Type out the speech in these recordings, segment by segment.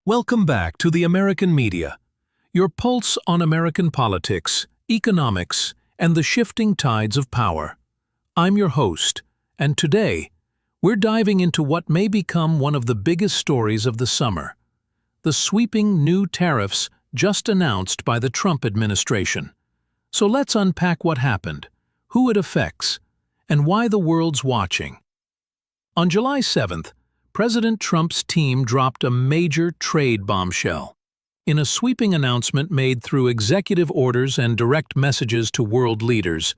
Welcome back to the American Media, your pulse on American politics, economics, and the shifting tides of power. I'm your host, and today, we're diving into what may become one of the biggest stories of the summer: the sweeping new tariffs just announced by the Trump administration. So let's unpack what happened, who it affects, and why the world's watching. On July 7th, President Trump's team dropped a major trade bombshell. In a sweeping announcement made through executive orders and direct messages to world leaders,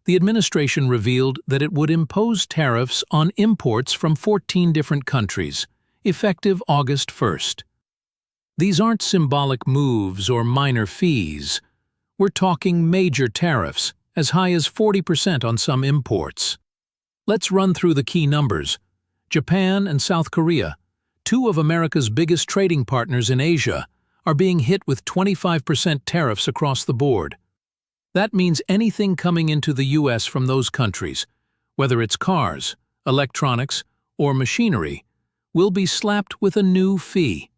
the administration revealed that it would impose tariffs on imports from 14 different countries, effective August 1st. These aren't symbolic moves or minor fees. We're talking major tariffs, as high as 40% on some imports. Let's run through the key numbers. Japan and South Korea, two of America's biggest trading partners in Asia, are being hit with 25% tariffs across the board. That means anything coming into the U.S. from those countries, whether it's cars, electronics, or machinery, will be slapped with a new fee.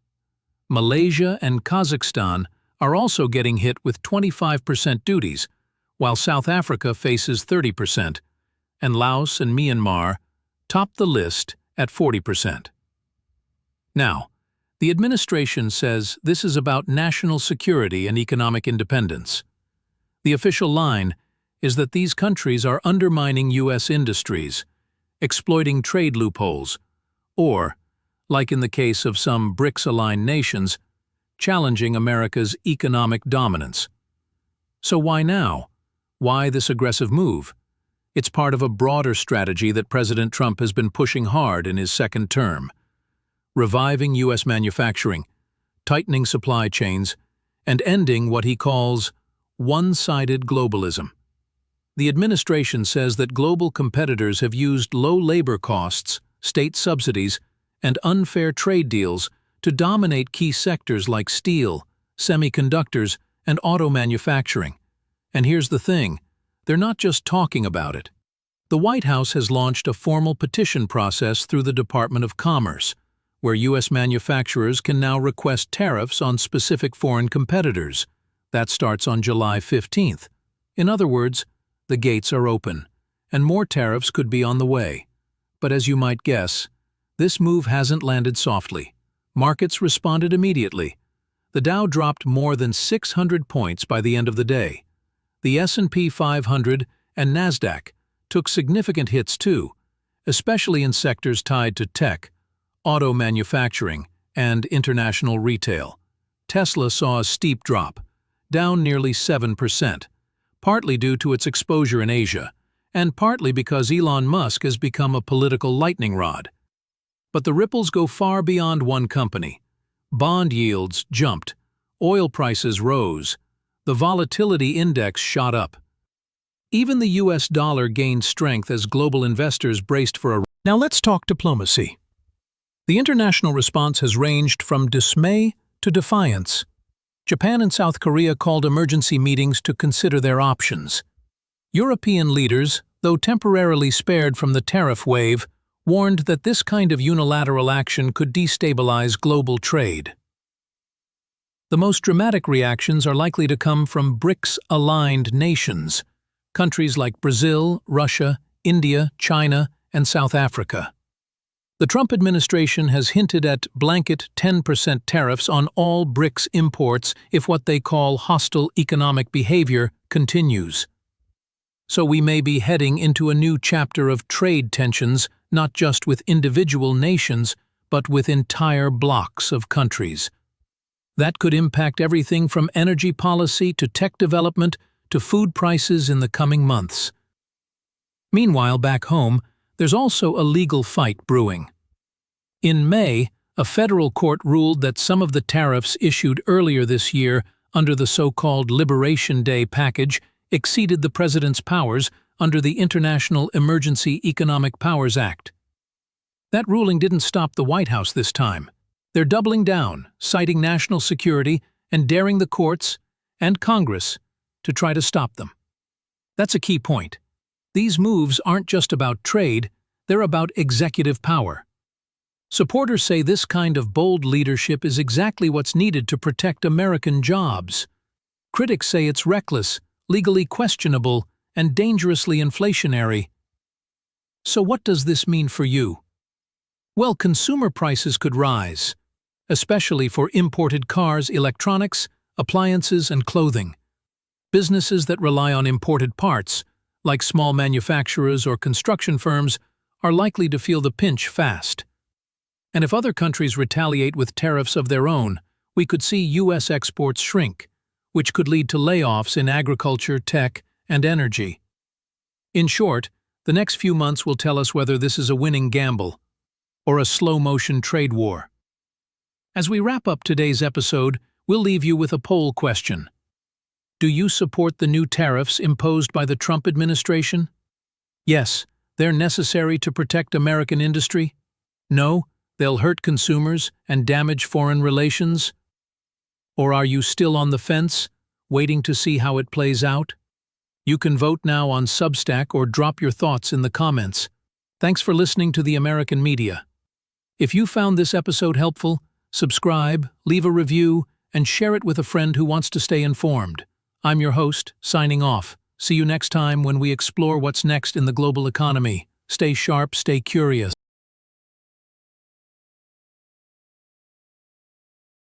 Malaysia and Kazakhstan are also getting hit with 25% duties, while South Africa faces 30%, and Laos and Myanmar top the list at 40%. Now, the administration says this is about national security and economic independence. The official line is that these countries are undermining U.S. industries, exploiting trade loopholes, or, like in the case of some BRICS-aligned nations, challenging America's economic dominance. So why now? Why this aggressive move? It's part of a broader strategy that President Trump has been pushing hard in his second term: reviving U.S. manufacturing, tightening supply chains, and ending what he calls one-sided globalism. The administration says that global competitors have used low labor costs, state subsidies, and unfair trade deals to dominate key sectors like steel, semiconductors, and auto manufacturing. And here's the thing: they're not just talking about it. The White House has launched a formal petition process through the Department of Commerce, where U.S. manufacturers can now request tariffs on specific foreign competitors. That starts on July 15th. In other words, the gates are open, and more tariffs could be on the way. But as you might guess, this move hasn't landed softly. Markets responded immediately. The Dow dropped more than 600 points by the end of the day. The S&P 500 and NASDAQ took significant hits too, especially in sectors tied to tech, auto manufacturing, and international retail. Tesla saw a steep drop, down nearly 7%, partly due to its exposure in Asia, and partly because Elon Musk has become a political lightning rod. But the ripples go far beyond one company. Bond yields jumped, oil prices rose, the volatility index shot up. Even the U.S. dollar gained strength as global investors braced for a... Now let's talk diplomacy. The international response has ranged from dismay to defiance. Japan and South Korea called emergency meetings to consider their options. European leaders, though temporarily spared from the tariff wave, warned that this kind of unilateral action could destabilize global trade. The most dramatic reactions are likely to come from BRICS-aligned nations, countries like Brazil, Russia, India, China, and South Africa. The Trump administration has hinted at blanket 10% tariffs on all BRICS imports if what they call hostile economic behavior continues. So we may be heading into a new chapter of trade tensions, not just with individual nations, but with entire blocks of countries. That could impact everything from energy policy to tech development to food prices in the coming months. Meanwhile, back home, there's also a legal fight brewing. In May, a federal court ruled that some of the tariffs issued earlier this year under the so-called Liberation Day package exceeded the president's powers under the International Emergency Economic Powers Act. That ruling didn't stop the White House this time. They're doubling down, citing national security and daring the courts and Congress to try to stop them. That's a key point. These moves aren't just about trade, they're about executive power. Supporters say this kind of bold leadership is exactly what's needed to protect American jobs. Critics say it's reckless, legally questionable, and dangerously inflationary. So what does this mean for you? Well, consumer prices could rise, especially for imported cars, electronics, appliances, and clothing. Businesses that rely on imported parts, like small manufacturers or construction firms, are likely to feel the pinch fast. And if other countries retaliate with tariffs of their own, we could see U.S. exports shrink, which could lead to layoffs in agriculture, tech, and energy. In short, the next few months will tell us whether this is a winning gamble or a slow-motion trade war. As we wrap up today's episode, we'll leave you with a poll question. Do you support the new tariffs imposed by the Trump administration? Yes, they're necessary to protect American industry. No, they'll hurt consumers and damage foreign relations. Or are you still on the fence, waiting to see how it plays out? You can vote now on Substack or drop your thoughts in the comments. Thanks for listening to the American Media. If you found this episode helpful, subscribe, leave a review, and share it with a friend who wants to stay informed. I'm your host, signing off. See you next time when we explore what's next in the global economy. Stay sharp, stay curious.